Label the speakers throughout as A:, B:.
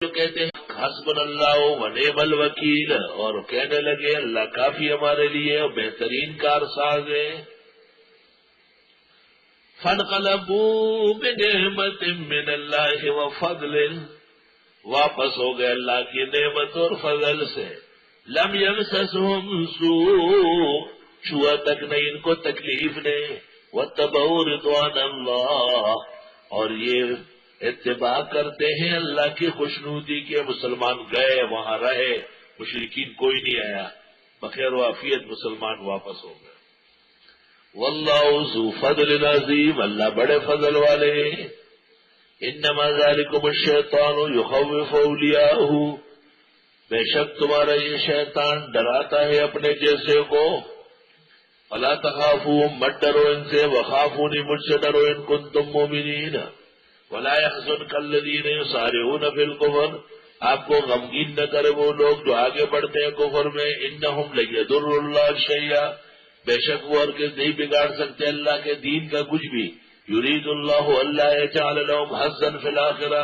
A: جو کہتے ہیں حسبنا اللہ و نعم الوکیل، اور کہنے لگے اللہ کافی ہمارے لیے اور بہترین کارساز ہے۔ فانقلبوا بنعمت من اللہ وفضل، واپس ہو گئے اللہ کی نعمت اور فضل سے۔ لم یمسسہم سوء، چھوا تک نہیں ان کو تکلیف نے۔ واتبعوا رضوان اللہ، اور یہ اتباع کرتے ہیں اللہ کی خوشنودی کے۔ مسلمان گئے وہاں رہے، مشرکین کوئی نہیں آیا، بخیر و عافیت مسلمان واپس ہو گئے۔ واللہ ذو فضل عظیم، اللہ بڑے فضل والے ہیں۔ انما ذالکم الشیطان یخوف اولیاءہ، بے شک تمہارا یہ شیطان ڈراتا ہے اپنے جیسے کو۔ فلا تخافوا، مت ڈرو ان سے، وخافونی، مجھ سے ڈرو ان کنتم مومنین۔ ولا يحزنك الذين يسارعون في الكفر، آپ کو غمگین نہ کرے وہ لوگ جو آگے بڑھتے ہیں کفر میں۔ انہم لن يضروا الله شيئا، بے شک وہ ہرگز نہیں بگاڑ سکتے اللہ کے دین کا کچھ بھی۔ یرید اللہ اللہ يجعل لهم حظا في الآخرة،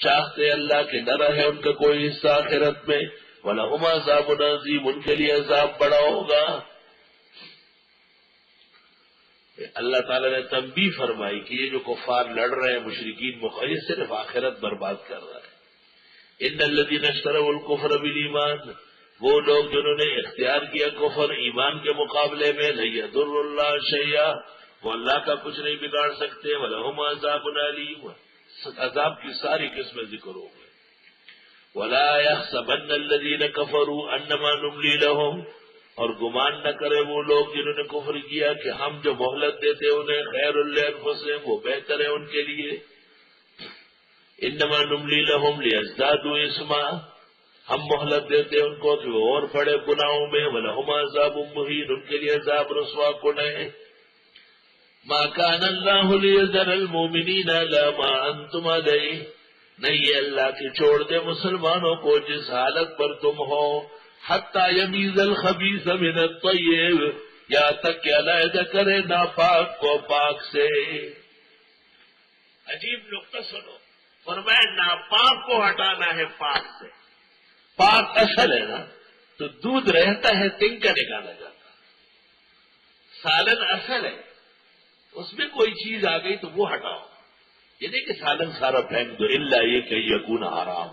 A: چاہتے اللہ کہ نہ رہے ان کا کوئی حصہ آخرت میں۔ ولهم عذاب عظیم، ان کے لیے عذاب بڑا ہوگا۔ اللہ تعالیٰ نے تنبیہ فرمائی کہ یہ جو کفار لڑ رہے ہیں مشرکین مخالف، صرف آخرت برباد کر رہا ہے۔ ان الذین اشتروا الکفر بالایمان، وہ لوگ جنہوں نے اختیار کیا کفر ایمان کے مقابلے میں، لن یضر اللہ شیئا، وہ اللہ کا کچھ نہیں بگاڑ سکتے۔ ولہم عذاب علیم، عذاب کی ساری قسمیں ذکر ہو گئی۔ ولا یحسبن الذین کفروا انما نملی لہم، اور گمان نہ کرے وہ لوگ جنہوں نے کفر کیا کہ ہم جو مہلت دیتے انہیں خیر لانفسہم، وہ بہتر ہے ان کے لیے۔ انما نملی لہم لیزدادوا اثما، ہم مہلت دیتے ان کو کہ وہ اور پڑے گناہوں میں۔ ولہم عذاب مہین، ان کے لیے عذاب رسوا کن ہے۔ ما کان اللہ لیذر المؤمنین علی ما انتم علیہ، نہیں اللہ کہ چھوڑ دے مسلمانوں کو جس حالت پر تم ہو۔ حتی یمیز الخبیث من الطیب، یا تک کہ علیحدہ کرے ناپاک کو پاک سے۔ عجیب نقطہ سنو، فرمایا ناپاک کو ہٹانا ہے پاک سے۔ پاک اصل ہے نا، تو دودھ رہتا ہے تنگ کا نکالا جاتا، سالن اصل ہے، اس میں کوئی چیز آ گئی تو وہ ہٹاؤ، یہ نہیں کہ سالن سارا پھینک دو، الا یہ کہ یکون حرام۔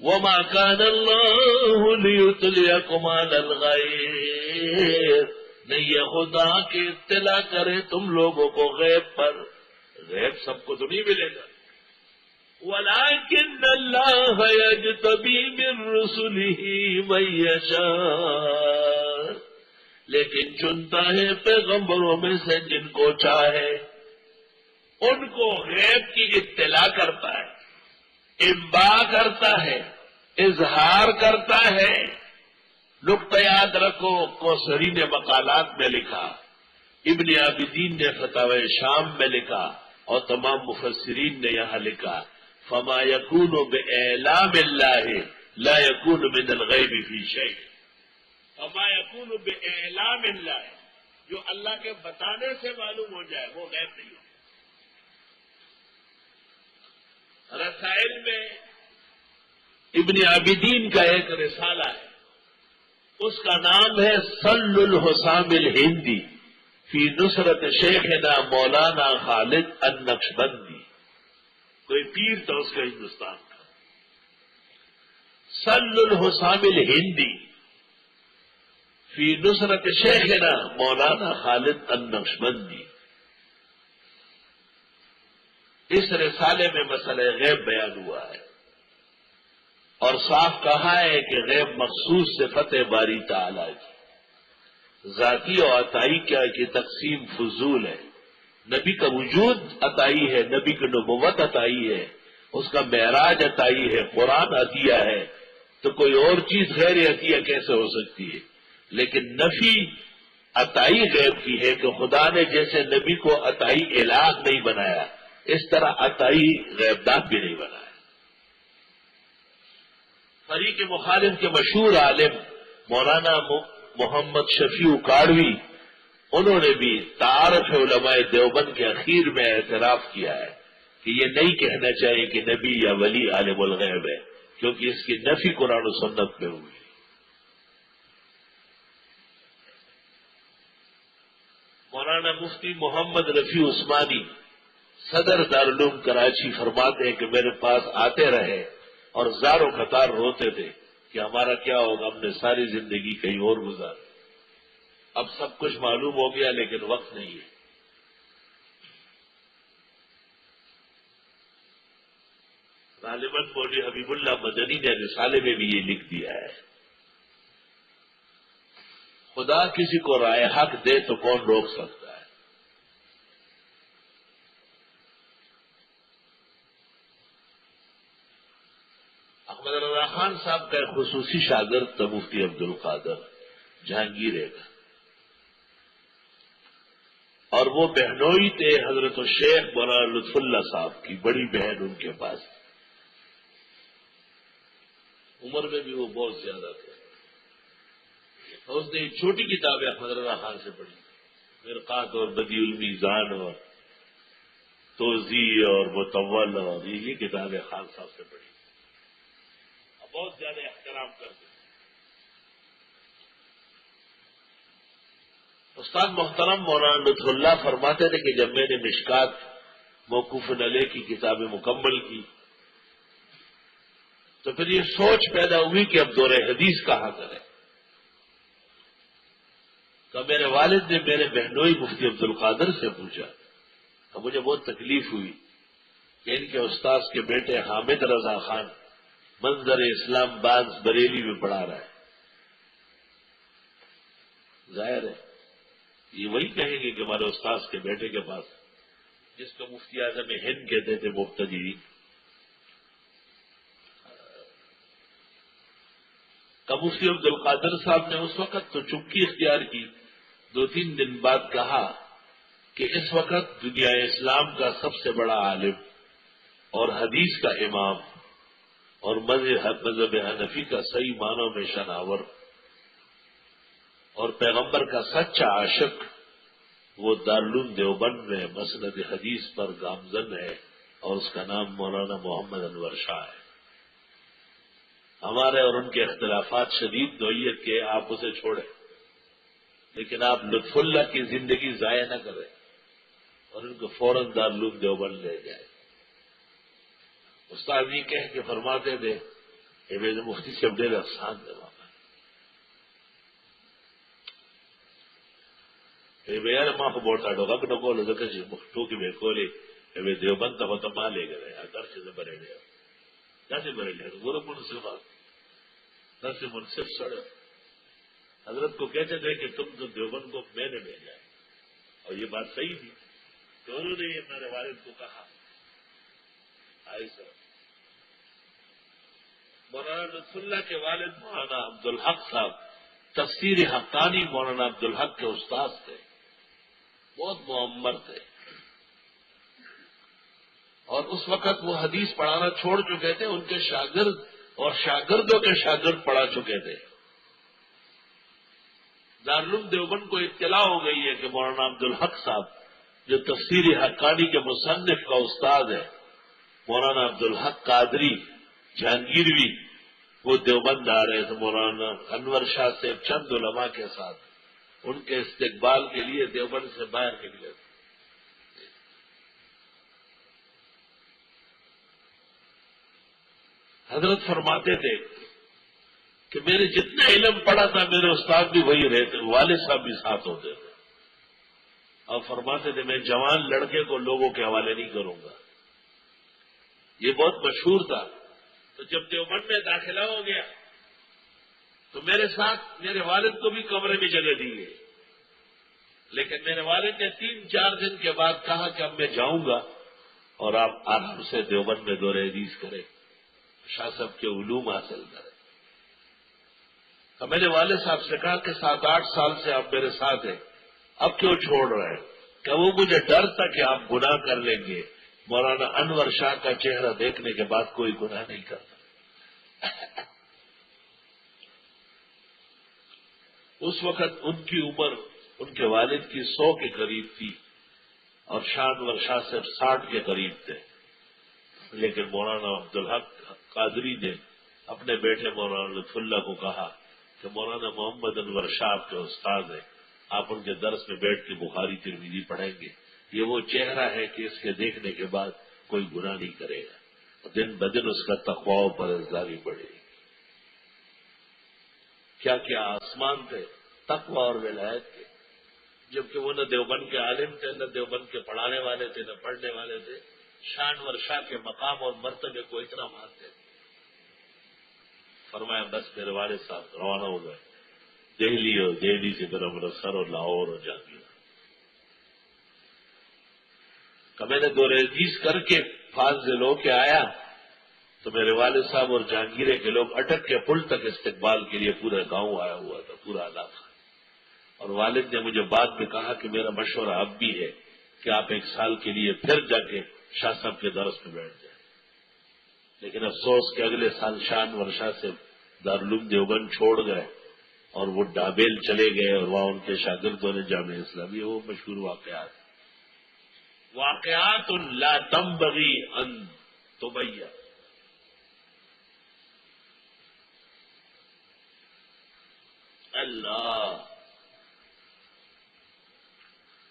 A: وما كان الله ليطلعكم على الغيب، نہیں یہ خدا کہ اطلاع کرے تم لوگوں کو غیب پر، غیب سب کو تو نہیں ملے گا۔ ولكن الله يجتبي من رسله من يشاء، لیکن چنتا ہے پیغمبروں میں سے جن کو چاہے، ان کو غیب کی اطلاع کرتا ہے، انباء کرتا ہے، اظہار کرتا ہے۔ نقطہ یاد رکھو، کوثری نے مقالات میں لکھا، ابن عابدین نے فتاوی شام میں لکھا، اور تمام مفسرین نے یہاں لکھا، فما یکون باعلام اللہ لا یکون من الغیب فی شیء، فما یکون باعلام اللہ، جو اللہ کے بتانے سے معلوم ہو جائے وہ غیب نہیں ہو۔ رسائل میں ابن عابدین کا ایک رسالہ ہے، اس کا نام ہے سل الحسام الہندی فی نصرت شیخنا مولانا خالد النقشبندی، کوئی پیر تھا اس کا ہندوستان کا۔ سل الحسام الہندی فی نصرت شیخنا مولانا خالد النقشبندی، اس رسالے میں مسئلہ غیب بیان ہوا ہے، اور صاف کہا ہے کہ غیب مخصوص صفت باری تعالی کی، ذاتی اور عطائی کی تقسیم فضول ہے۔ نبی کا وجود عطائی ہے، نبی کی نبوت عطائی ہے، اس کا معراج عطائی ہے، قرآن عطیہ ہے، تو کوئی اور چیز غیر عطیہ کیسے ہو سکتی ہے؟ لیکن نفی عطائی غیب کی ہے کہ خدا نے جیسے نبی کو عطائی الہ نہیں بنایا، اس طرح عطائی غیب دان بھی نہیں بنایا۔ فریق مخالف کے مشہور عالم مولانا محمد شفیع کاڑوی، انہوں نے بھی تعارف علماء دیوبند کے اخیر میں اعتراف کیا ہے کہ یہ نہیں کہنا چاہیے کہ نبی یا ولی عالم الغیب ہے، کیونکہ اس کی نفی قرآن و سنت میں ہوئی۔ مولانا مفتی محمد رفیع عثمانی صدر دارالعلوم کراچی فرماتے ہیں کہ میرے پاس آتے رہے اور زار و قطار روتے تھے کہ ہمارا کیا ہوگا، ہم نے ساری زندگی کہیں اور گزاری، اب سب کچھ معلوم ہو گیا لیکن وقت نہیں ہے۔ غالباً مولوی حبیب اللہ مدنی نے رسالے میں بھی یہ لکھ دیا ہے، خدا کسی کو رائے حق دے تو کون روک سکتا ہے۔ احمد رضا خان صاحب کا ایک خصوصی شاگرد تھا مفتی عبد القادر جہانگیر کا، اور وہ بہنوئی تھے حضرت الشیخ مولانا لطف اللہ صاحب کی بڑی بہن ان کے پاس، عمر میں بھی وہ بہت زیادہ تھے۔ اس نے چھوٹی کتابیں احمد رضا خان سے پڑھی، مرقات اور بدیع المیزان اور توضیح اور متول، اور یہ کتابیں خان صاحب سے پڑھی، بہت زیادہ احترام کرتے۔ استاد محترم مولانا لطف اللہ فرماتے تھے کہ جب میں نے مشکات موقوف علیہ کی کتابیں مکمل کی تو پھر یہ سوچ پیدا ہوئی کہ اب دور حدیث کہاں کرے۔ تو میرے والد نے میرے بہنوئی مفتی عبد القادر سے پوچھا تو مجھے بہت تکلیف ہوئی کہ ان کے استاذ کے بیٹے حامد رضا خان منظر اسلام باز بریلی میں پڑھا رہا ہے، ظاہر ہے یہ وہی کہیں گے کہ ہمارے استاذ کے بیٹے کے پاس، جس کو مفتی اعظم ہند کہتے تھے مبتدی، مفتی عبد القادر صاحب نے اس وقت تو چپکی اختیار کی، 2-3 دن بعد کہا کہ اس وقت دنیا اسلام کا سب سے بڑا عالم اور حدیث کا امام اور مذہب حنفی کا صحیح معنوں میں شناور اور پیغمبر کا سچا عاشق وہ دارالعلوم دیوبند میں مسند حدیث پر گامزن ہے، اور اس کا نام مولانا محمد انور شاہ ہے۔ ہمارے اور ان کے اختلافات شدید نوعیت کے، آپ اسے چھوڑیں، لیکن آپ لطف اللہ کی زندگی ضائع نہ کریں اور ان کو فوراً دارالعلوم دیوبند لے جائیں۔ استاد یہ کہہ کے فرماتے تھے کہ میرے مفتی سے ڈیر احسان دے بابا، یار ماں کو بولتا ڈوگا کہ نکو لذکر جی ٹوکی میں کولے دیوبند تب تو ماں لے گئے در سے بڑے گئے کیسے بڑے گئے وہ منصفات در سے منصف سڑے حضرت کو کہتے تھے کہ تم تو دیوبند کو میں نے بھیجا ہے، اور یہ بات صحیح تھی تو انہوں نے میرے والد کو کہا۔ آئی سر مولانا لطف اللہ کے والد مولانا عبدالحق صاحب تفسیر حقانی مولانا عبدالحق کے استاد تھے، بہت معمر تھے، اور اس وقت وہ حدیث پڑھانا چھوڑ چکے تھے، ان کے شاگرد اور شاگردوں کے شاگرد پڑھا چکے تھے۔ دارالعلوم دیوبند کو اطلاع ہو گئی ہے کہ مولانا عبدالحق صاحب جو تفسیر حقانی کے مصنف کا استاد ہے، مولانا عبدالحق قادری جہانگیروی، وہ دیوبند آ رہے تھے مولانا انور شاہ سے چند علماء کے ساتھ، ان کے استقبال کے لیے دیوبند سے باہر نکلے تھے۔ حضرت فرماتے تھے کہ میں نے جتنا علم پڑھا تھا میرے استاد بھی وہی رہتے، والد صاحب بھی ساتھ ہوتے تھے، اور فرماتے تھے میں جوان لڑکے کو لوگوں کے حوالے نہیں کروں گا، یہ بہت مشہور تھا۔ تو جب دیوبند میں داخلہ ہو گیا تو میرے ساتھ میرے والد کو بھی کمرے میں جگہ دی گئی، لیکن میرے والد نے 3-4 دن کے بعد کہا کہ اب میں جاؤں گا اور آپ آرام سے دیوبند میں دور حدیث کریں، شاہ صاحب کے علوم حاصل کریں۔ تو میں نے والد صاحب سے کہا کہ 7-8 سال سے آپ میرے ساتھ ہیں، اب کیوں چھوڑ رہے ہیں؟ کہ وہ مجھے ڈر تھا کہ آپ گناہ کر لیں گے، مولانا انور شاہ کا چہرہ دیکھنے کے بعد کوئی گناہ نہیں کرتا۔ اس وقت ان کی عمر ان کے والد کی 100 کے قریب تھی، اور شاہ انور شاہ صاحب 60 کے قریب تھے، لیکن مولانا عبدالحق قادری نے اپنے بیٹے مولانا لطف اللہ کو کہا کہ مولانا محمد انور شاہ کے استاد ہیں، آپ ان کے درس میں بیٹھ کے بخاری ترمذی پڑھیں گے، یہ وہ چہرہ ہے کہ اس کے دیکھنے کے بعد کوئی گناہ نہیں کرے گا، دن بدن اس کا تقوی و پرہیزگاری بڑھے گی۔ کیا کیا آسمان تھے تقوی اور ولایت کے، جبکہ وہ نہ دیوبند کے عالم تھے، نہ دیوبند کے پڑھانے والے تھے، نہ پڑھنے والے تھے، شان ورشا کے مقام اور مرتبے کو اتنا مانتے تھے۔ فرمایا بس میرے والد صاحب روانہ ہو گئے دہلی، اور دہلی سے پھر امرتسر اور لاہور اور جہانگیر۔ کہ میں نے دو ریزیز کر کے فاضل ہو کے آیا تو میرے والد صاحب اور جہانگیرے کے لوگ اٹک کے پل تک استقبال کے لیے پورا گاؤں آیا ہوا تھا، پورا علاقہ، اور والد نے مجھے بعد میں کہا کہ میرا مشورہ اب بھی ہے کہ آپ ایک سال کے لیے پھر جا کے شاہ صاحب کے درس میں بیٹھ جائیں، لیکن افسوس کہ اگلے سال شان ورشا سے دارالعلوم دیوبند چھوڑ گئے اور وہ ڈابیل چلے گئے، اور وہاں ان کے شاگردوں نے جامعہ اسلامیہ، وہ مشہور واقعات لا تنبغی ان تبین۔ اللہ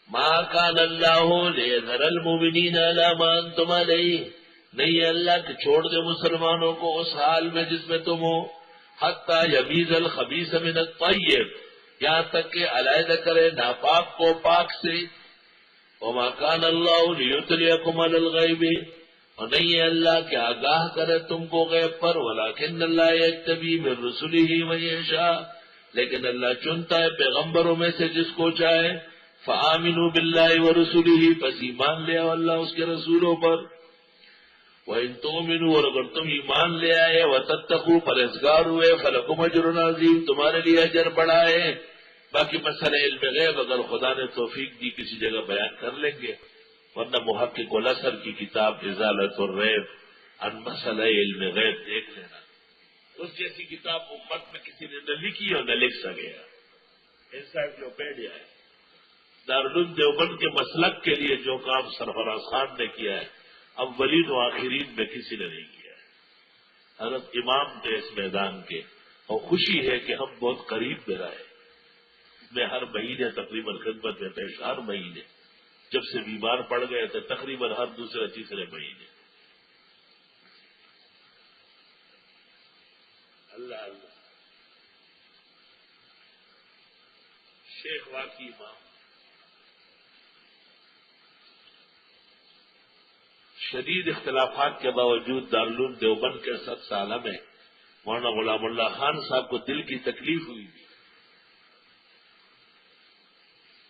A: ما کان اللہ لیذر المؤمنین علی ما انتم علیہ، نہیں ہے اللہ کہ چھوڑ دے مسلمانوں کو اس حال میں جس میں تم ہو، حتی یمیز الخبیث من الطیب، یہاں تک کہ علیحدہ کرے ناپاک کو پاک سے۔ وما کان اللہ لیطلعکم علی الغیب، اور نہیں ہے اللہ کہ آگاہ کرے تم کو غیب پر، ولکن اللہ یجتبی من رسلہ من یشاء، لیکن اللہ چنتا ہے پیغمبروں میں سے جس کو چاہے۔ فآمنوا باللہ ورسلہ، پس ایمان لے آؤ اللہ اس کے رسولوں پر۔ وَإِن تُؤْمِنُوا، اور اگر تم ایمان لے آئے، وَتَتَّقُوا، پرہیزگار ہوئے، فَلَكُمْ أَجْرٌ عَظِيمٌ، تمہارے لیے اجر بڑا ہے۔ باقی مسئلہ علم غیب اگر خدا نے توفیق دی کسی جگہ بیان کر لیں گے، ورنہ محقق الاسر کی کتاب ازالۃ الریب عن مسئلہ علم غیب دیکھ لینا، اس جیسی کتاب امت میں کسی نے نہ لکھی اور نہ لکھ سکے۔ انسائکلوپیڈیا ہے۔ دارالعلوم دیوبند کے مسلک کے لیے جو کام سرفراز خان نے کیا ہے، اولین و آخرین میں کسی نے نہیں کیا ہے۔ حضرت امام تھے اس میدان کے، اور خوشی ہے کہ ہم بہت قریب میں رہے، میں ہر مہینے تقریباً خدمت میں پیش، ہر مہینے، جب سے بیمار پڑ گئے تھے تقریباً ہر دوسرے تیسرے مہینے۔ اللہ اللہ، شیخ واقعی امام، شدید اختلافات کے باوجود دارالعلوم دیوبند کے سب عالم میں مولانا غلام اللہ خان صاحب کو دل کی تکلیف ہوئی تھی۔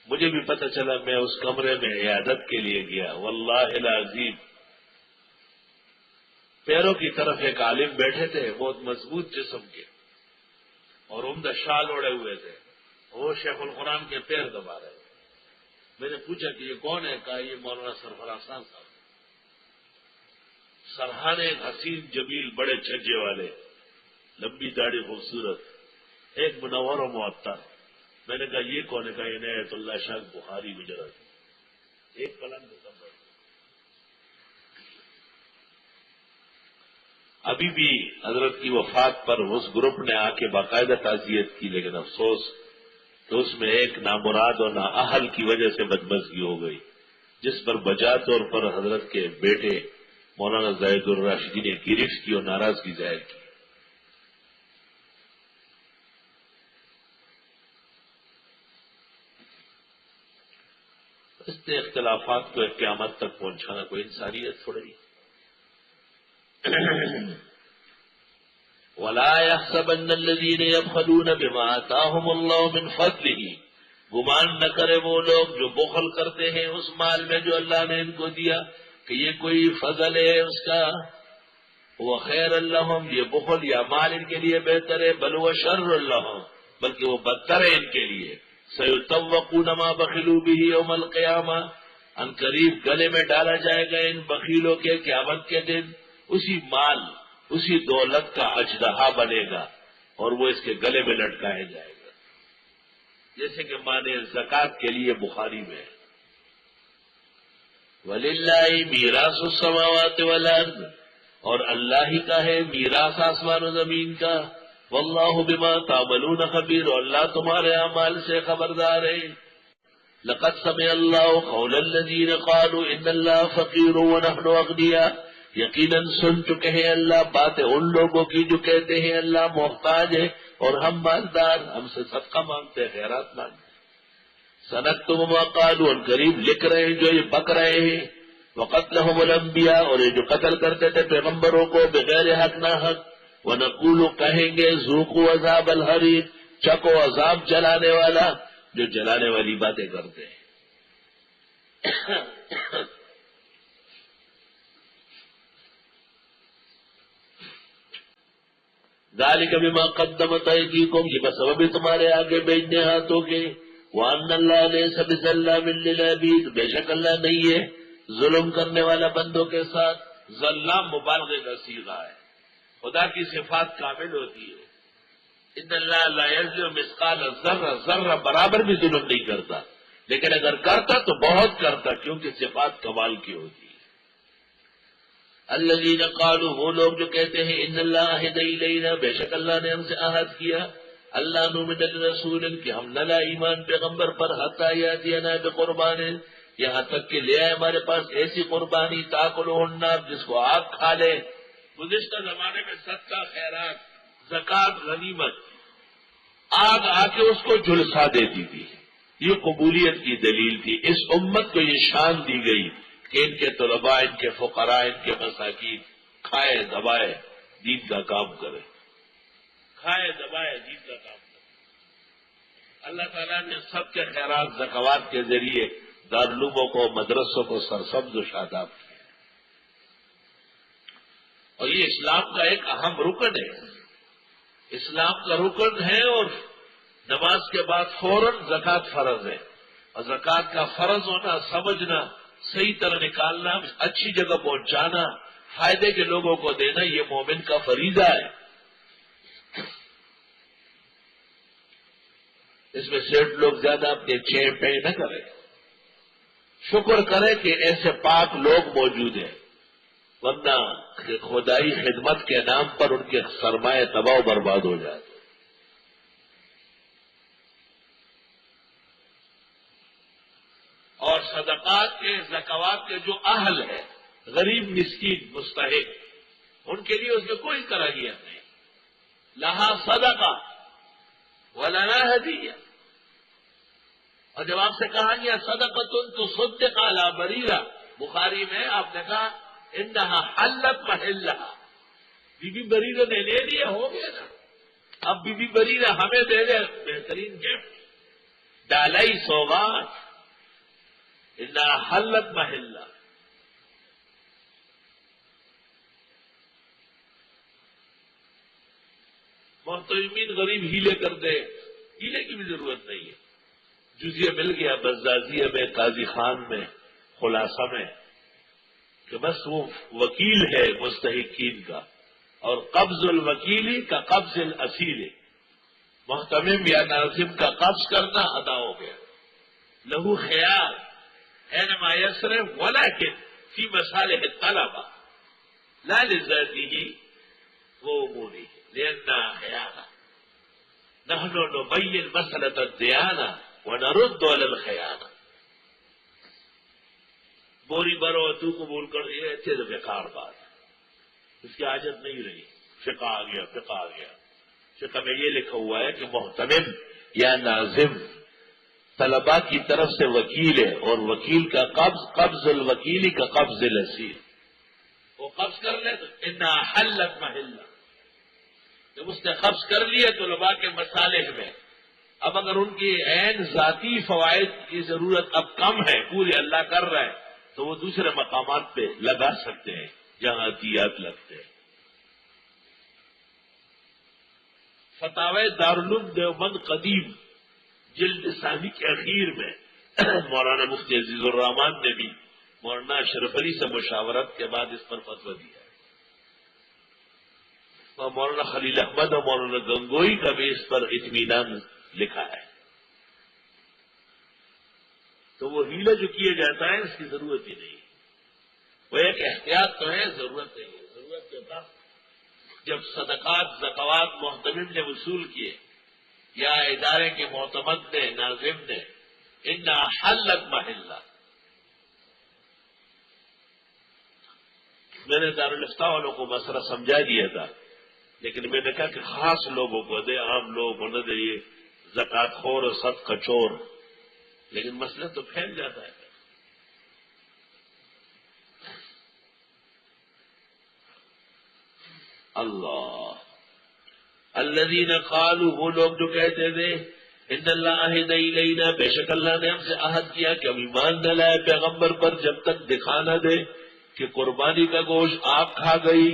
A: مجھے بھی پتہ چلا، میں اس کمرے میں عیادت کے لیے گیا، واللہ العظیم پیروں کی طرف ایک عالم بیٹھے تھے، بہت مضبوط جسم کے اور عمدہ شال اوڑے ہوئے تھے، وہ شیخ القرآن کے پیر دبا رہے تھے۔ میں نے پوچھا کہ یہ کون ہے؟ کہا یہ مولانا سرفراز خان صاحب، سرحانے، حسین جمیل، بڑے چھجے والے، لمبی داڑھی، خوبصورت، ایک منور و معطر۔ میں نے کہا یہ کون ہے؟ کہا یہ عنایت اللہ شاہ بخاری گجرات، ایک پلنگ میں کم بیٹھے۔ ابھی بھی حضرت کی وفات پر اس گروپ نے آ کے باقاعدہ تعزیت کی، لیکن افسوس کہ اس میں ایک نامراد اور نااہل کی وجہ سے بدمزگی ہو گئی، جس پر بجا طور پر حضرت کے بیٹے مولانا زاہد الراشدی نے گرفت کی اور ناراضگی ظاہر کی۔ اس نے اختلافات کو قیامت تک پہنچانا کوئی انسانیت تھوڑی۔ وَلَا يَحْسَبَنَّ الَّذِينَ يَبْخَلُونَ بِمَا آتَاهُمُ اللَّهُ مِنْ فَضْلِهِ، گمان نہ کرے وہ لوگ جو بخل کرتے ہیں اس مال میں جو اللہ نے ان کو دیا کہ یہ کوئی فضل ہے اس کا۔ وَخَيْرًا لَّهُمْ، یہ بخل یا مال ان کے لیے بہتر ہے، بل وَشَرٌّ لَّهُمْ، بلکہ وہ بدتر ہے ان کے لیے۔ سَيُطَوَّقُونَ مَا بَخِلُوا بِهِ يَوْمَ الْقِيَامَةِ، ان قریب گلے میں ڈالا جائے گا ان بخیلوں کے قیامت کے دن اسی مال، اسی دولت کا اژدہا بنے گا اور وہ اس کے گلے میں لٹکایا جائے گا، جیسے کہ مانے زکوٰۃ کے لیے بخاری میں وَلِلَّهِ مِيرَاثُ السَّمَاوَاتِ وَالْأَرْضِ، اور اللہ ہی کا ہے میراث آسمان و زمین کا. واللہ بما تعملون خبیر، اور اللہ تمہارے اعمال سے خبردار ہے. لقد سمع اللہ قول الذین قالوا ان اللہ فقیر ونحن اغنیاء، یقیناً سن چکے ہیں اللہ باتیں ان لوگوں کی جو کہتے ہیں اللہ محتاج ہے اور ہم مالدار، ہم سے صدقہ مانگتے ہیں، خیرات مانگتے ہیں. سنکتب ما قالوا، اور قریب لکھ رہے ہیں جو یہ بک رہے ہیں. وقتلہم الانبیاء، اور یہ جو قتل کرتے تھے پیغمبروں کو بغیر حق نہ حق. ونقول، کہیں گے ذوقوا عذاب الحریق، چکو عذاب جلانے والا، جو جلانے والی باتیں کرتے ہیں. ذالک بما قدمت ایدیکم، یہ بسبب تمہارے آگے بھیجنے ہاتھوں کے. وان اللہ لیس بظلام للعبید، بے شک اللہ نہیں ہے ظلم کرنے والا بندوں کے ساتھ. ظلام مبالغے کا صیغہ ہے، خدا کی صفات کامل ہوتی ہے. ان اللہ لا یظلم مثقال ذرہ، ذرہ برابر بھی ظلم نہیں کرتا، لیکن اگر کرتا تو بہت کرتا، کیونکہ صفات کمال کی ہوتی ہے. الذین قالوا، وہ لوگ جو کہتے ہیں ان اللہ عہد الینا، بے شک اللہ نے ہم سے عہد کیا، اللہ نؤمن برسول، کہ ہم نہ لا ایمان پیغمبر پر حتی یاتینا بقربان، یہاں تک کہ لے آئے ہمارے پاس ایسی قربانی تاکلہ النار، جس کو آگ کھا لے. گزشتہ زمانے میں صدقہ، خیرات، زکات، غنیمت، آگ آ کے اس کو جھلسا دیتی تھی. یہ قبولیت کی دلیل تھی. اس امت کو یہ شان دی گئی کہ ان کے طلباء، ان کے فقراء، ان کے مساکین کھائے دبائے دین کا کام کرے، کھائے دبائے دین کا کام کرے. اللہ تعالیٰ نے سب کے خیرات زکوات کے ذریعے دارالعلوموں کو، مدرسوں کو سرسبز و شاداب کیا. اور یہ اسلام کا ایک اہم رکن ہے، اسلام کا رکن ہے. اور نماز کے بعد فوراً زکوٰۃ فرض ہے، اور زکوٰۃ کا فرض ہونا، سمجھنا، صحیح طرح نکالنا، اچھی جگہ پہنچانا، فائدے کے لوگوں کو دینا، یہ مومن کا فریضہ ہے. اس میں سیٹ لوگ زیادہ اپنے چین پہ نہ کریں، شکر کریں کہ ایسے پاک لوگ موجود ہیں، ورنہ خدائی خدمت کے نام پر ان کے سرمایہ تباہ و برباد ہو جاتے. اور صدقات کے، زکوات کے جو اہل ہے، غریب، مسکین، مستحق، ان کے لیے اس میں کوئی کراہیت نہیں. لہا صدقہ ولنا ہدیہ. اور جب آپ سے کہا گیا صدقۃ تصدق علی بریرہ، بخاری میں آپ نے کہا انہا حلت محلہا، بی بی بریرہ نے لے لیا، ہو گیا نا. اب بی بی بریرہ ہمیں دے دے بہترین گفٹ، ڈالائی سوغات، انہا حلت محلہ. محترمین غریب ہیلے کر دے، ہیلے کی بھی ضرورت نہیں ہے. جزیہ مل گیا بزازیہ میں، قاضی خان میں، خلاصہ میں، کہ بس وہ وکیل ہے مستحقین کا، اور قبض الوکیلی کا قبض الاسیر، محتمم یا ناظم کا قبض کرنا ادا ہو گیا. لہو خیال اینما یصرف ولکن فی مصالح الطلبہ لا لذاتہ وامورہ لأنہ خیانہ. نحن نبین مسئلۃ الدیانہ ونرد علی الخیانہ. بوری برو تو قبول کر یہ اچھے تو بیکار بات، اس کی حاجت نہیں رہی. فقہ آ گیا، فقہ آ گیا. فقہ میں یہ لکھا ہوا ہے کہ محتمم یا ناظم طلباء کی طرف سے وکیل ہے، اور وکیل کا قبض الوکیلی کا قبض الاسیر. وہ قبض کر لے تو انہا حلت محلہ، جب اس نے قبض کر لیا طلباء کے مصالح میں. اب اگر ان کی عین ذاتی فوائد کی ضرورت اب کم ہے، پورے اللہ کر رہا ہے، تو وہ دوسرے مقامات پہ لگا سکتے ہیں جہاں عطیات لگتے ہیں. فتاوی دارالعلوم دیوبند قدیم جلد ثانی کے اخیر میں مولانا مفتی عزیز الرحمان نے بھی مولانا اشرف علی سے مشاورت کے بعد اس پر فتویٰ دیا ہے. اور مولانا خلیل احمد اور مولانا گنگوئی کا بھی اس پر اطمینان لکھا ہے. تو وہ ہیلہ جو کیا جاتا ہے اس کی ضرورت ہی نہیں. وہ ایک احتیاط تو ہے، ضرورت نہیں ہے. ضرورت حضرت نے کہا جب صدقات زکوات محتمم نے وصول کیے یا ادارے کے معتمد نے ناظم نے ان حلت محلہ، میں نے دارالفتہ والوں کو مسئلہ سمجھا دیا تھا، لیکن میں نے کہا کہ خاص لوگوں کو دے، عام لوگوں کو نہ دے، یہ زکات خور اور صدقہ چور، لیکن مسئلہ تو پھیل جاتا ہے۔ اللہ الذین قالوا، وہ لوگ جو کہتے تھے ان اللہ عہد الینا، بے شک اللہ نے ہم سے عہد کیا کہ ہم ایمان نہ لائے پیغمبر پر جب تک دکھا نہ دے کہ قربانی کا گوشت آپ کھا گئی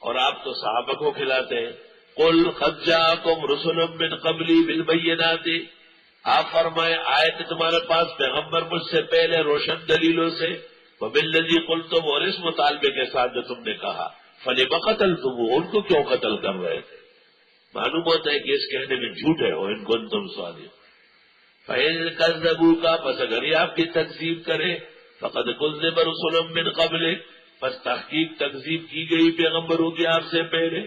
A: اور آپ تو صحابہ کو کھلاتے ہیں۔ قل قد جاءکم رسل من قبلی بالبینات، آپ فرمائے آئے تھے تمہارے پاس پیغمبر مجھ سے پہلے روشن دلیلوں سے، وبالذی قلتم، اور اس مطالبے کے ساتھ جو تم نے کہا، فلم قتلتموہ، ان کو کیوں قتل کر رہے تھے؟ معلوم ہوتا ہے کہ اس کہنے میں جھوٹ ہے، اور ان کو تم صادق۔ فإن کذبوک، پس اگر یہ آپ کی تکذیب کرے، فقد کذب رسل من قبلک، پس تحقیق تکذیب کی گئی پیغمبروں کی آپ سے پہلے،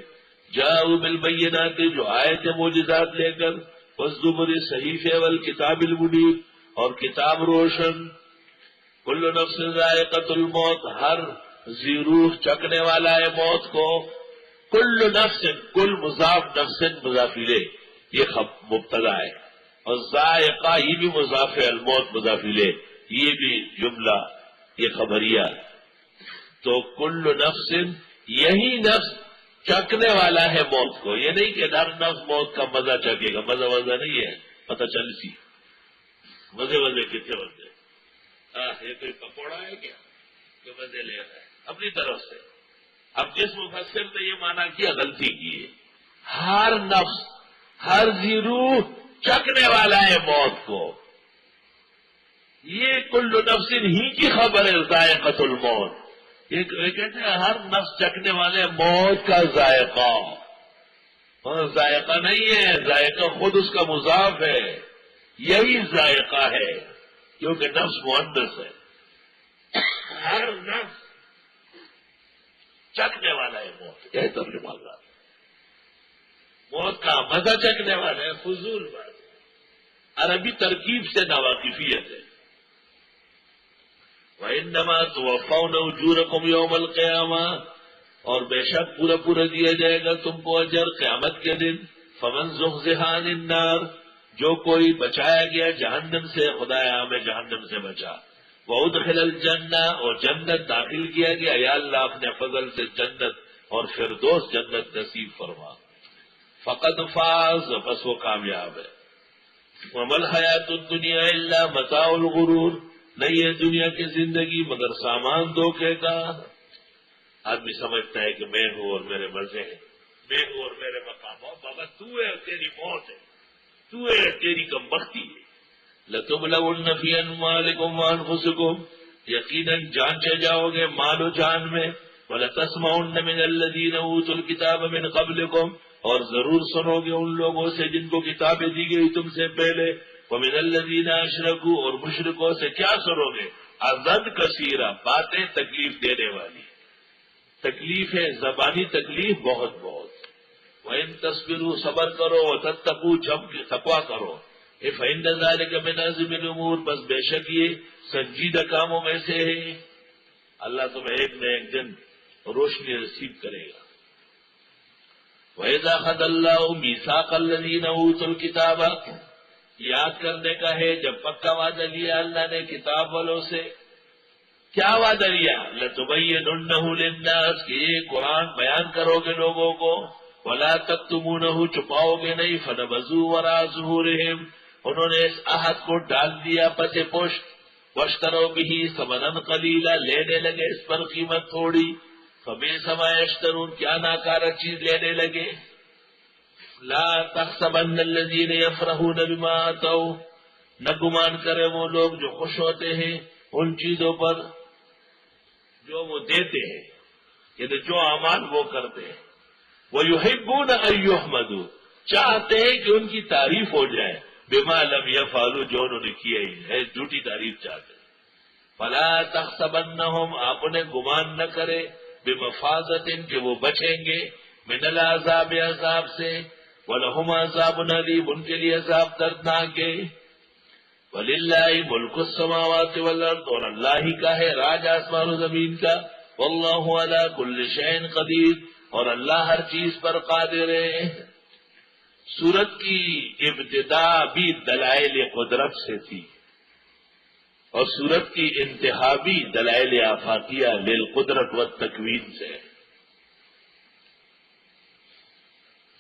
A: جاءوا بالبینات، جو آئے تھے معجزات لے کر، والزبر، صحیفے، والکتاب المنیر، اور کتاب روشن۔ کل نفس ذائقۃ الموت، ہر ذی روح چکنے والا ہے موت کو۔ کل نفس، کل مضاف، نفس مضاف الیہ، یہ مبتدا ہے، اور ذائقہ یہ بھی مضاف ہے، الموت مضاف الیہ، یہ بھی جملہ، یہ خبریہ۔ تو کل نفس، یہی نفس چکنے والا ہے موت کو، یہ نہیں کہ ہر نفس موت کا مزہ چکے گا، مزہ نہیں ہے، پتہ چل سی مزے کتنے بندے، یہ کوئی پکوڑا ہے کیا کہ مزے لے رہا ہے اپنی طرف سے۔ اب جس مفسر نے یہ مانا کیا غلطی کی ہے، ہر نفس، ہر ذی روح چکنے والا ہے موت کو، یہ کل نفس ہی کی خبر ہے، ذائقۃ الموت، یہ کہتے ہیں ہر نفس چکنے والے موت کا ذائقہ، اور ذائقہ نہیں ہے، ذائقہ خود اس کا مضاف ہے، یہی ذائقہ ہے کیونکہ نفس مؤنث ہے، ہر نفس چکنے والا ہے موت، یہ ترجمہ اللہ، موت کا مزہ چکنے والا ہے، فضول بات، عربی ترکیب سے ناواقفیت ہے۔ وَإِنَّمَا تُوَفَّوْنَ أُجُورَكُمْ يَوْمَ الْقِيَامَةِ، اور بے شک پورا دیا جائے گا تم کو اجر قیامت کے دن۔ فَمَنْ زُحْزِحَ عَنِ النَّارِ، جو کوئی بچایا گیا جہنم سے، خدایا ہمیں جہنم سے بچا، وَأُدْخِلَ الْجَنَّةَ، اور جنت داخل کیا گیا، یا اللہ اپنے فضل سے جنت اور فردوس جنت نصیب فرما، فقد فاز، بس وہ کامیاب ہے۔ وَمَا الْحَيَاةُ الدُّنْيَا إِلَّا مَتَاعُ الْغُرُورِ، نہیں ہے دنیا کی زندگی مگر سامان دھوکے کا۔ آدمی سمجھتا ہے کہ میں ہوں اور میرے مزے ہیں، میں ہوں اور میرے مقام ہو، بابا تو ہے اور تیری موت ہے، تو ہے تیری کم بختی ہے۔ لَتُبْلَوُنَّ فِي أَمْوَالِكُمْ وَأَنفُسِكُمْ، یقیناً جانچے جاؤ گے مال و جان میں، وَلَتَسْمَعُنَّ مِنَ الَّذِينَ أُوتُوا الْكِتَابَ مِنْ قَبْلِكُمْ، اور ضرور سنو گے ان لوگوں سے جن کو کتابیں دی گئی تم سے پہلے، وَمِنَ الَّذِينَ أَشْرَكُوا، اور مشرکوں سے کیا سنو گے؟ اذًا کثیرہ، باتیں تکلیف دینے والی، تکلیف ہے زبانی تکلیف بہت وَإِن تَصْبِرُوا، صبر کرو، وَتَتَّقُوا، تقویٰ کرو، فَإِنَّ ذَلِكَ مِنْ عَزْمِ الْأُمُورِ، بس بے شک یہ سنجیدہ کاموں میں سے ہے، اللہ تمہیں ایک نہ ایک دن روشنی نصیب کرے گا۔ وَإِذَا أَخَذَ اللَّهُ مِيثَاقَ الَّذِينَ أُوتُوا الْكِتَابَ، یاد کرنے کا ہے جب پکا وعدہ لیا اللہ نے کتاب والوں سے، کیا وعدہ لیا؟ لَتُبَيِّنُنَّهُ لِلنَّاسِ، کہ یہ قرآن بیان کرو گے لوگوں کو، وَلَا تَكْتُمُونَهُ، چھپاؤ گے نہیں، فَنَبَذُوهُ وَرَاءَ ظُهُورِهِمْ، انہوں نے اس عہد کو ڈال دیا پس پشت، وَاشْتَرَوْا بِهِ ثَمَنًا قَلِيلًا، لینے لگے اس پر قیمت تھوڑی، فَبِئْسَ مَا يَشْتَرُونَ، کیا ناکارہ چیز لینے لگے۔ لا تحسبن الذين يفرحون بما آتوا، نہ گمان کرے وہ لوگ جو خوش ہوتے ہیں ان چیزوں پر جو وہ دیتے ہیں، یعنی جو اعمال وہ کرتے ہیں، وَيُحِبُّونَ أَن يُحْمَدُوا، چاہتے ہیں کہ ان کی تعریف ہو جائے، بما لم يفعلوا، جو انہوں نے کیا ہی ہے، جھوٹی تعریف چاہتے ہیں۔ فلا تحسبنهم، آپ انہیں گمان نہ کرے، بمفازت کہ وہ بچیں گے من العذاب عذاب سے، وَلَهُمْ عَذَابٌ أَلِيمٌ ان کے لیے عذاب دردناک ہے۔ وَلِلَّهِ مُلْكُ السَّمَاوَاتِ وَالْأَرْضِ اور اللہ ہی کا ہے راج آسمان و زمین کا، وَاللَّهُ عَلَى كُلِّ شَيْءٍ قَدِيرٌ اور اللہ ہر چیز پر قادر ہے۔ سورت کی ابتدا بھی دلائل قدرت سے تھی اور سورت کی انتہا بھی دلائل آفاقیہ للقدرت والتکوین سے۔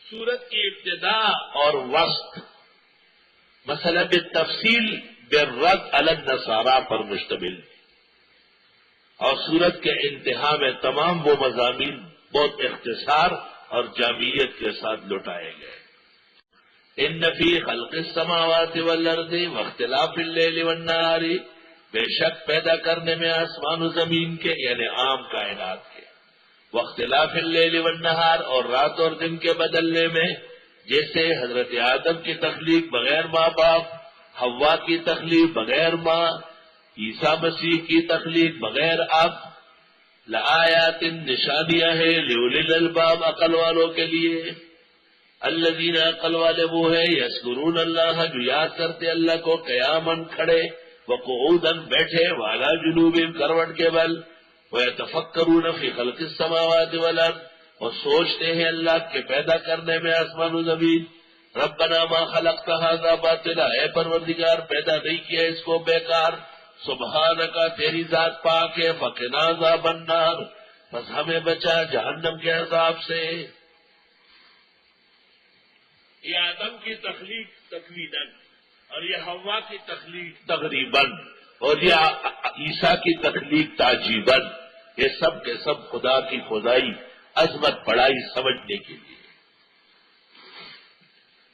A: سورت کی ابتدا اور وسط مسئلہ بالتفصیل بالرد علی النصارى پر مشتمل اور سورت کے انتہا میں تمام وہ مضامین بہت اختصار اور جامعیت کے ساتھ لوٹائے گئے۔ ان فی خلق السماوات والارض واختلاف اللیل والنہار بے شک پیدا کرنے میں آسمان و زمین کے یعنی عام کائنات کے، واختلاف اللیل والنہار اور رات اور دن کے بدلنے میں، جیسے حضرت آدم کی تخلیق بغیر ماں باپ، حوا کی تخلیق بغیر ماں، عیسیٰ مسیح کی تخلیق بغیر اب، لآیات نشانیاں ہیں لأولی الالباب عقل والوں کے لیے، الذین عقل والے وہ ہے یذکرون اللہ جو یاد کرتے اللہ کو قیاماً کھڑے، وقعوداً بیٹھے، وعلی جنوبہم کروٹ کے بل، ویتفکرون فی خلق السماوات والارض اور سوچتے ہیں اللہ کے پیدا کرنے میں آسمان و زمین، ربنا ما خلقت ھذا باطلا اے پروردگار پیدا نہیں کیا اس کو بیکار، سبحانک تیری ذات پاک ہے، فقنا عذاب النار بس ہمیں بچا جہنم کے عذاب سے۔ یہ آدم کی تخلیق تکویناً اور یہ حوا کی تخلیق تقریباً اور یہ عیسیٰ کی تخلیق تعجیباً، یہ سب کے سب خدا کی خدائی عظمت بڑائی سمجھنے کے لیے۔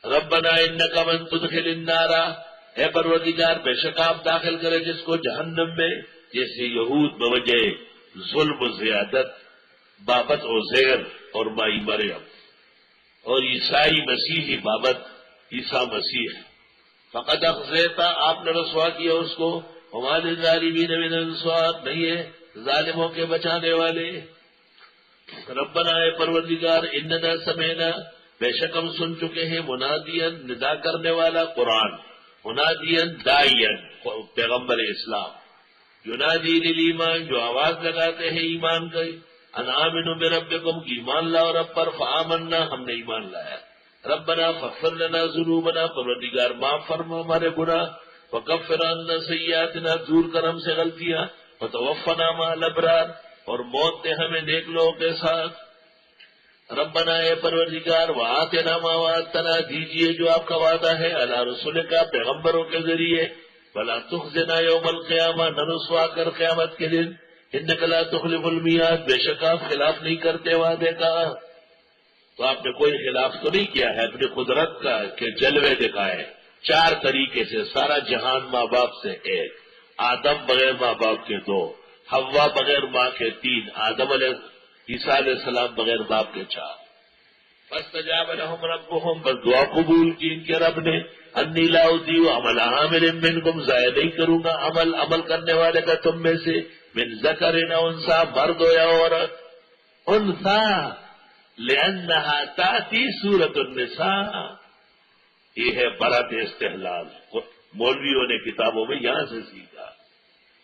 A: ربنا انک من تدخل النار اے پروردگار بے شک آپ داخل کرے جس کو جہنم میں، جیسے یہود بوجہ ظلم و زیادت بابت عزیر اور مائی مریم اور عیسائی مسیحی بابت عیسیٰ مسیح، فقد اخزیتا آپ نے رسوا کیا اس کو، وما للظالمین من انصار نہیں ہے ظالموں کے بچانے والے۔ ربنا اے پروردگار اننا سمعنا بے شک ہم سن چکے ہیں منادین ندا کرنے والا قرآن، منادین داعین پیغمبر اسلام، ینادی للایمان جو آواز لگاتے ہیں ایمان کی، ان آمنوا بربکم کی ایمان لاؤ رب پر، فآمنا ہم نے ایمان لایا، ربنا فاغفر لنا ذنوبنا پروردگار معاف فرما ہمارے گناہ، وکفر عنا سیئاتنا دور کر ہم سے غلطیاں، وتوفنا مع الابرار اور موت دے ہمیں نیک لوگوں کے ساتھ۔ ربنا اے پروردگار وآتنا ما وعدتنا دیجیے جو آپ کا وعدہ ہے، علی رسول کا پیغمبروں کے ذریعے، ولا تخزنا یوم القیامہ نہ رسوا کر قیامت کے دن، انک لا تخلف المیعاد بے شک آپ خلاف نہیں کرتے وعدے کا۔ تو آپ نے کوئی خلاف تو نہیں کیا ہے اپنی قدرت کا کہ جلوے دکھائے، چار طریقے سے سارا جہان ماں باپ سے ایک، آدم بغیر ماں باپ کے دو، حوا بغیر ماں کے تین، آدم عیسیٰ علیہ السلام بغیر باپ کے چار۔ فاستجاب لهم ربهم بس دعا قبول کی ان کے رب نے، انی لا اضیع عمل عامل منکم ضائع نہیں کروں گا عمل کرنے والے کا تم میں سے، من ذکر و انثی مرد ہو یا عورت، انثی لانها تاتی سورۃ النساء، یہ ہے برات استحلال، مولویوں نے کتابوں میں یہاں سے سیکھا،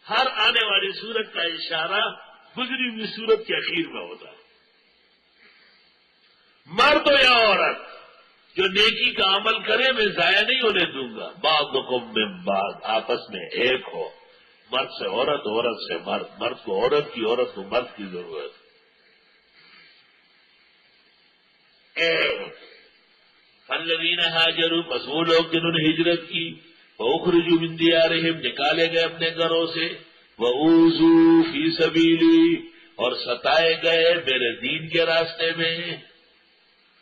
A: ہر آنے والی سورت کا اشارہ گزری ہوئی سورت کے اخیر میں ہوتا ہے، مرد ہو یا عورت جو نیکی کا عمل کرے میں ضائع نہیں ہونے دوں گا، بعضکم من بعض آپس میں ایک ہو، مرد سے عورت، عورت سے مرد، مرد کو عورت کی، عورت کو مرد کی ضرورت الذین ہاجروا پس وہ لوگ جنہوں نے ہجرت کی، واخرجوا من دیارہم نکالے گئے اپنے گھروں سے، وَأُوذُوا فِي سَبِيلِي اور ستائے گئے میرے دین کے راستے میں،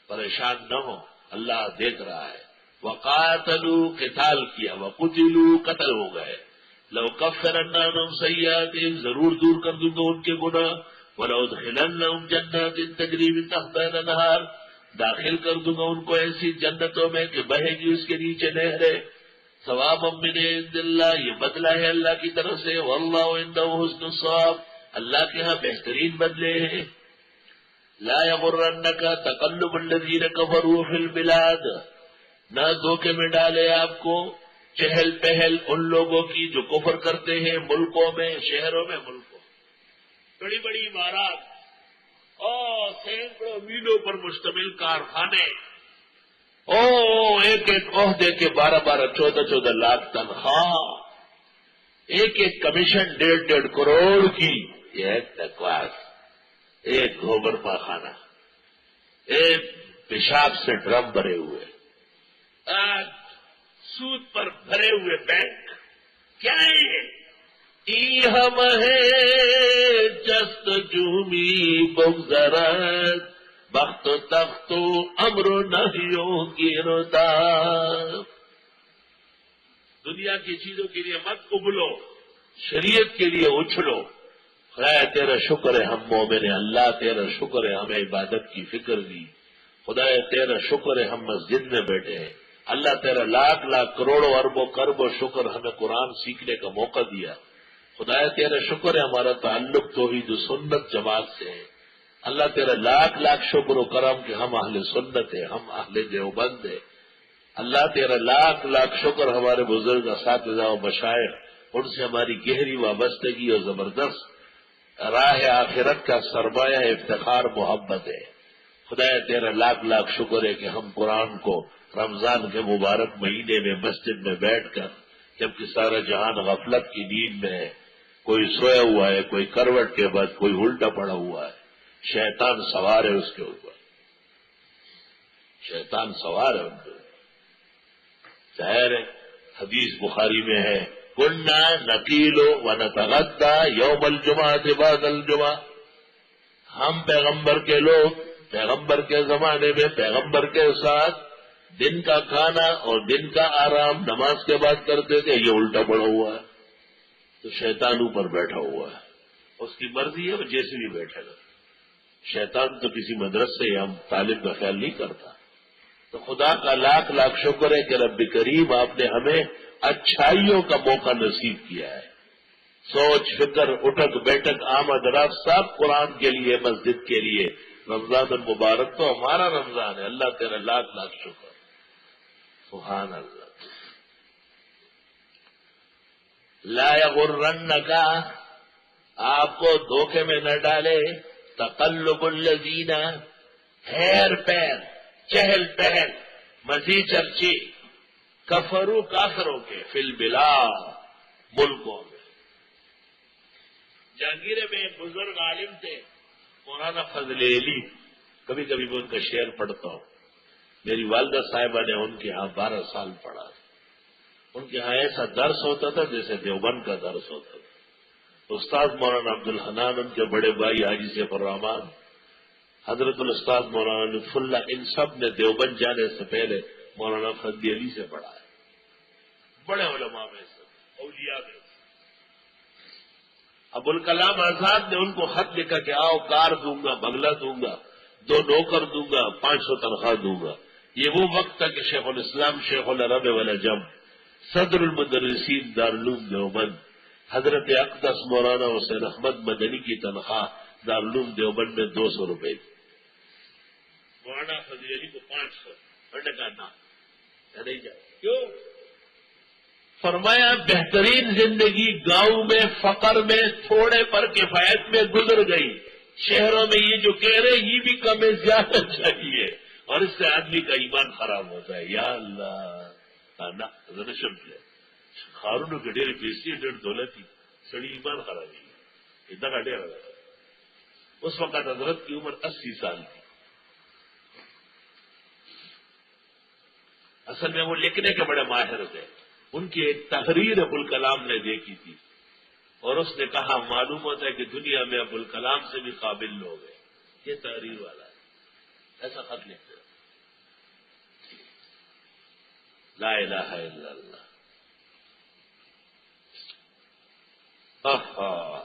A: پریشان نہ ہو اللہ دیکھ رہا ہے، وَقَاتَلُوا قتال کیا، وَقُتِلُوا قتل ہو گئے، لَأُكَفِّرَنَّ عَنْهُمْ سَيِّئَاتِهِمْ ضرور دور کر دوں گا ان کے گناہ، وَلَأُدْخِلَنَّهُمْ جَنَّاتٍ تَجْرِي مِن تَحْتِهَا الْأَنْهَارُ داخل کر دوں گا ان کو ایسی جنتوں میں کہ بہے گی اس کے نیچے نہریں، ثواب من عند اللہ یہ بدلہ ہے اللہ کی طرف سے، واللہ عنده حسن الثواب اللہ کے ہاں بہترین بدلے ہیں. لا یغرنک تقلب الذین کفروا فی البلاد، نہ دھوکے میں ڈالے آپ کو چہل پہل ان لوگوں کی جو کفر کرتے ہیں ملکوں میں، شہروں میں، ملکوں. بڑی بڑی عمارات اور سینکڑوں میلوں پر مشتمل کارخانے، ایک ایک عہدے کے 12 14 لاکھ تنخواہ، ایک ایک کمیشن 1.5 کروڑ کی. یہ ہے بکواس. ایک گوبر پاخانہ، ایک پیشاب سے ڈرم بھرے ہوئے، سود پر بھرے ہوئے بینک. کیا ہے یہ؟ ہم ہے جست جومی بگذرت، بخت و تخت و امر و نہیوں گرتا. دنیا کی چیزوں کے لیے مت ابلو، شریعت کے لیے اچھلو. خدا تیرا شکر ہے ہم مومن ہیں، اللہ تیرا شکر ہے ہمیں عبادت کی فکر دی. خدا تیرا شکر ہے ہم مسجد میں بیٹھے ہیں. اللہ تیرا لاکھ لاکھ کروڑوں اربوں کربوں شکر ہمیں قرآن سیکھنے کا موقع دیا. خدا تیرا شکر ہے ہمارا تعلق توحید و سنت جماعت سے ہے. اللہ تیرا لاکھ لاکھ شکر و کرم کہ ہم اہل سنت ہیں، ہم اہل دیوبند ہیں. اللہ تیرا لاکھ لاکھ شکر ہمارے بزرگ اساتذہ و مشائخ، ان سے ہماری گہری وابستگی اور زبردست راہ آخرت کا سرمایہ افتخار محبت ہے. خدا تیرا لاکھ لاکھ شکر ہے کہ ہم قرآن کو رمضان کے مبارک مہینے میں مسجد میں بیٹھ کر، جبکہ سارا جہان غفلت کی نیند میں ہے، کوئی سویا ہوا ہے، کوئی کروٹ کے بعد، کوئی الٹا پڑا ہوا ہے، شیطان سوار ہے اس کے اوپر، شیطان سوار ہے ان پہ. ظاہر ہے حدیث بخاری میں ہے کننا نقیل و نتغدا یوم الجمعہ بعد الجمعہ. ہم پیغمبر کے لوگ پیغمبر کے زمانے میں پیغمبر کے ساتھ دن کا کھانا اور دن کا آرام نماز کے بعد کرتے تھے. یہ الٹا پڑا ہوا ہے تو شیطان اوپر بیٹھا ہوا ہے، اس کی مرضی ہے وہ جیسے بھی بیٹھے گا. شیطان تو کسی مدرسے یا طالب کا خیال نہیں کرتا. تو خدا کا لاکھ لاکھ شکر ہے کہ رب کریم آپ نے ہمیں اچھائیوں کا موقع نصیب کیا ہے. سوچ فکر اٹھک بیٹھک آمد رفت سب قرآن کے لیے، مسجد کے لیے. رمضان المبارک تو ہمارا رمضان ہے. اللہ تیرا لاکھ لاکھ شکر. سبحان اللہ. لا یغرنک، آپ کو دھوکے میں نہ ڈالے تقلب الذین، ہیر پیر، چہل پہل، مزید چرچی، کفرو کافروں کے، فی البلاد، ملکوں میں. جہانگیر میں ایک بزرگ عالم تھے مولانا فضل علی، کبھی کبھی میں ان کا شعر پڑھتا ہوں. میری والدہ صاحبہ نے ان کے ہاں 12 سال پڑھا. ان کے ہاں ایسا درس ہوتا تھا جیسے دیوبند کا درس ہوتا تھا. استاد مولانا عبد الحنان، ان کے بڑے بھائی حاجی سیف الرحمان، حضرت الاستاذ مولانا لطف اللہ، ان سب نے دیوبند جانے سے پہلے مولانا فضل علی سے پڑھا ہے. بڑے علماء میں سب، اولیاء میں. ابوالکلام آزاد نے ان کو خط لکھا کہ آؤ کار دوں گا، بنگلہ دوں گا، 2 نوکر دوں گا، 500 تنخواہ دوں گا. یہ وہ وقت تھا کہ شیخ الاسلام شیخ العرب والعجم صدر المدرسین دارالعلوم دیوبند حضرت اقدس مولانا حسین احمد مدنی کی تنخواہ دارالعلوم دیوبند میں 200 روپے تھی. مولانا فضل علی کو 500. انہوں نے کہا نہ نہیں جائے. کیوں؟ فرمایا بہترین زندگی گاؤں میں فقر میں تھوڑے پر کفایت میں گزر گئی. شہروں میں یہ جو کہہ رہے یہ بھی کم زیادہ چاہیے، اور اس سے آدمی کا ایمان خراب ہوتا ہے. یا اللہ خارون کے ڈیری پیسی 1.5 دولت کی سڑی ایمان خرابی اتنا کا ڈیرا. اس وقت حضرت کی عمر 80 سال تھی. اصل میں وہ لکھنے کے بڑے ماہر تھے. ان کی ایک تحریر ابوالکلام نے دیکھی تھی اور اس نے کہا معلوم ہوتا ہے کہ دنیا میں ابوالکلام سے بھی قابل لوگ ہیں. یہ تحریر والا ہے، ایسا خط لکھتے. لا الہ الا اللہ.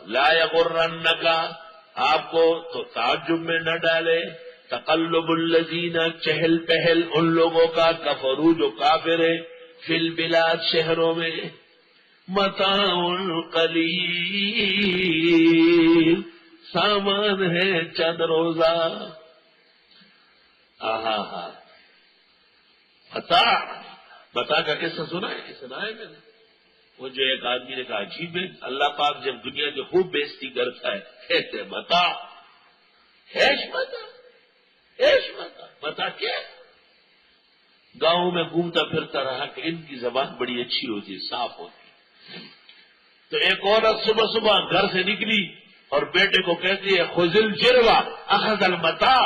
A: لا یغرنک، آپ کو تو تعجب میں نہ ڈالے تقلب الذین، چہل پہل ان لوگوں کا، کفرو جو کافر ہے، فی البلاد شہروں میں، متاع قلیل، سامان ہے چند روزہ. متاع کا قصہ سنا ہے؟ سنا ہے میں نے. وہ جو ایک آدمی نے کہا عجیب ہے، اللہ پاک جب دنیا کی خوب بیزتی کرتا ہے کہتے متاع، ایش متاع، ایش متاع. متاع کیا؟ گاؤں میں گھومتا پھرتا رہا کہ ان کی زبان بڑی اچھی ہوتی، صاف ہوتی. تو ایک عورت صبح صبح گھر سے نکلی اور بیٹے کو کہتی ہے خذل جروا اخذ المتاع،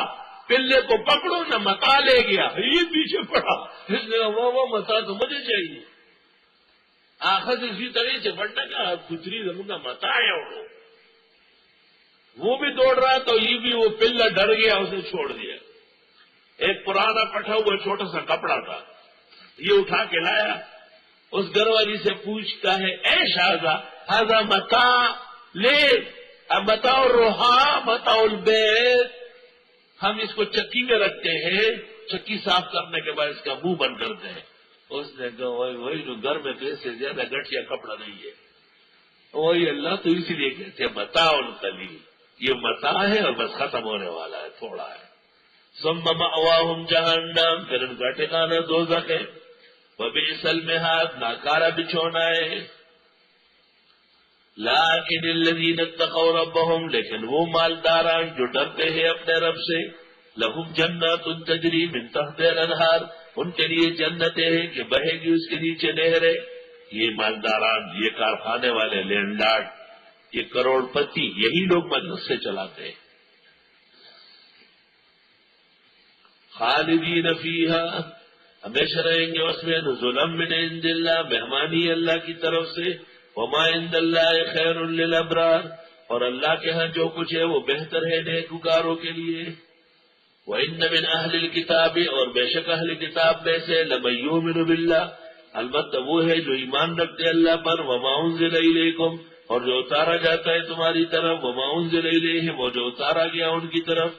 A: پلے کو پکڑو نہ متاع لے گیا. یہ پیچھے پڑا، اس نے کہا وہ متاع تو مجھے چاہیے. آخر اسی طرح سے بڑھنا کا کچری زمین کا متاع ہے. وہ بھی دوڑ رہا تو یہ بھی وہ پلہ ڈر گیا، اسے چھوڑ دیا. ایک پرانا پٹھا ہوا چھوٹا سا کپڑا تھا، یہ اٹھا کے لایا. اس گھر والی سے پوچھتا ہے اے شاہزا ہذا متاع لے، متاع الروحا متاع البیت. ہم اس کو چکی میں رکھتے ہیں، چکی صاف کرنے کے بعد اس کا منہ بند کرتے ہیں. اس نے کہا وہی جو گھر میں تو اس سے زیادہ گٹھیا کپڑا نہیں ہے. وہی اللہ تو اسی لیے کہتے ہیں متاع قلیل، یہ متاع ہے اور بس ختم ہونے والا ہے، تھوڑا ہے. ثم مأواہم جہنم، پھر ان کا ٹھکانہ دوزخ ہے. وبئس المہاد، ناکارہ بچھونا ہے. لیکن الذین اتقوا ربہم، لیکن وہ مالداران جو ڈرتے ہیں اپنے رب سے، لہم جنات تجری من تحتہا الانہار، ان کے لیے جنتیں ہیں کہ بہے گی اس کے نیچے نہریں. یہ مالداران، یہ کارخانے والے لینڈ لارڈ، یہ کروڑ پتی، یہی لوگ مدرسے چلاتے ہیں. خالدین فیہا، ہمیشہ رہیں گے اس میں. نزلا من عند اللہ، مہمانی اللہ کی طرف سے. وما عند اللہ خیر للابرار، اور اللہ کے ہاں جو کچھ ہے وہ بہتر ہے نیکوکاروں کے لیے. وَإِنَّ مِنْ أَهْلِ الْكِتَابِ، اور بے شک اہل کتاب میں سے لَمَن يُؤْمِنُ بِاللَّهِ، البتہ وہ ہے جو ایمان رکھتے اللہ پر. وَمَا أُنزِلَ إِلَيْكُمْ، اور جو اتارا جاتا ہے تمہاری طرف. وَمَا أُنزِلَ إِلَيْهِمْ، اور جو اتارا گیا ان کی طرف.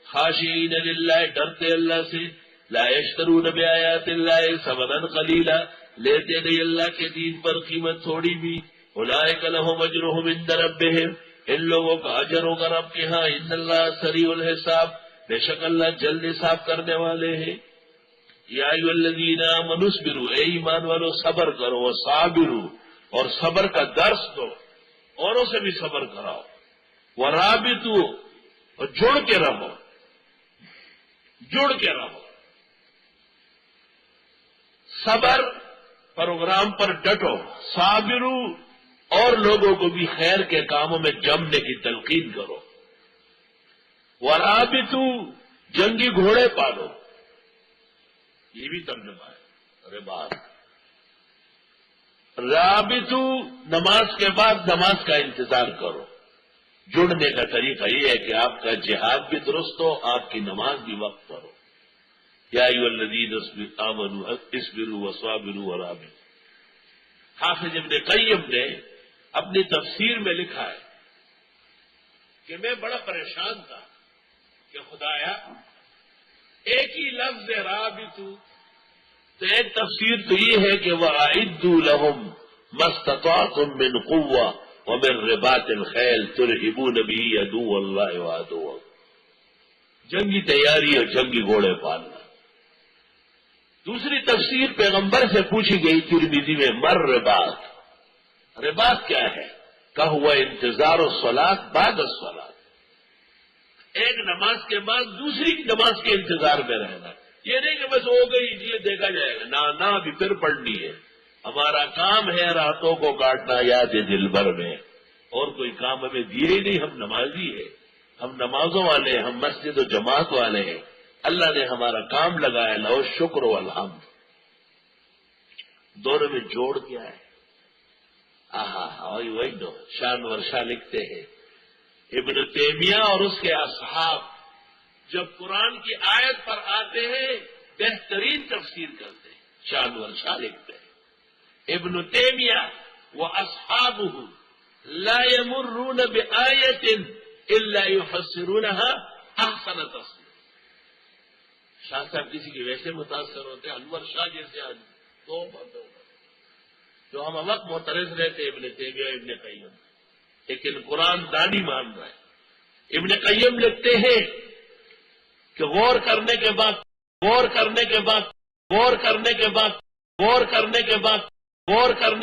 A: خاشعین للہ، ڈرتے اللہ سے. لا یشترون بآیات اللہ ثمنا قلیلا، لیتے نہیں اللہ کے دین پر قیمت تھوڑی بھی. اولئک لہم اجرہم عند ربہم، ان لوگوں کا اجر ہوگا رب کے ہاں. ان اللہ سریع الحساب، بے شک اللہ جلد حساب کرنے والے ہیں. یا ایھا الذین آمنوا اصبروا، اے ایمان والو صبر کرو. وصابروا، اور صبر کا درس دو، اوروں سے بھی صبر کراؤ. ورابطوا، اور جڑ کے رہو، جڑ کے رہو. صبر پروگرام پر ڈٹو. صابرو، اور لوگوں کو بھی خیر کے کاموں میں جمنے کی تلقین کرو. ورابطو، جنگی گھوڑے پالو. یہ بھی ترجمہ ہے. رباط. رابطو، نماز کے بعد نماز کا انتظار کرو. جڑنے کا طریقہ یہ ہے کہ آپ کا جہاد بھی درست ہو، آپ کی نماز بھی وقت پر ہو. یا ایھا الذین آمنوا اصبروا وصابروا ورابطوا. حافظ ابن قیم نے اپنی تفسیر میں لکھا ہے کہ میں بڑا پریشان تھا کہ خدایا ایک ہی لفظ رابطو، تو ایک تفسیر تو یہ ہے کہ وَأَعِدُّوا لَهُمْ مَا اسْتَطَعْتُم مِّن قُوَّةٍ وَمِن رِّبَاطِ الْخَيْلِ تُرْهِبُونَ بِهِ عَدُوَّ اللَّهِ وَعَدُوَّكُمْ، جنگی تیاری اور جنگی گھوڑے پالنا. دوسری تفسیر پیغمبر سے پوچھی گئی ترمذی میں، مر رباط، رباط کیا ہے؟ کہا ہوا انتظار الصلاۃ بعد الصلاۃ، ایک نماز کے بعد دوسری نماز کے انتظار میں رہنا. یہ نہیں کہ بس ہو گئی یہ دیکھا جائے گا، نہ ابھی پھر پڑھنی ہے. ہمارا کام ہے راتوں کو کاٹنا یاد دل بھر میں، اور کوئی کام ہمیں دیے ہی نہیں. ہم نمازی ہیں، ہم نمازوں والے ہیں، ہم مسجد و جماعت والے ہیں. اللہ نے ہمارا کام لگایا، لہو شکر و الحمد. دونوں میں جوڑ کیا ہے؟ وہی دو. شان ورشا لکھتے ہیں ابن تیمیہ اور اس کے اصحاب جب قرآن کی آیت پر آتے ہیں بہترین تفسیر کرتے ہیں. شان ورشا لکھتے ہیں ابن تیمیہ واصحابہ لا يمرون بآیۃ الا يفسرونها احسن تفسیر. شاہ صاحب کسی کے ویسے متاثر ہوتے ہیں، انور شاہ جیسے آدمی تو جو ہم وقت معترض رہتے ابن تیمیہ اور ابن قیم، لیکن قرآن دانی مان رہا ہے۔ ابن قیم لکھتے ہیں کہ غور کرنے کے بعد غور کرنے کے بعد غور کرنے کے بعد غور کرنے کے بعد غور کرنے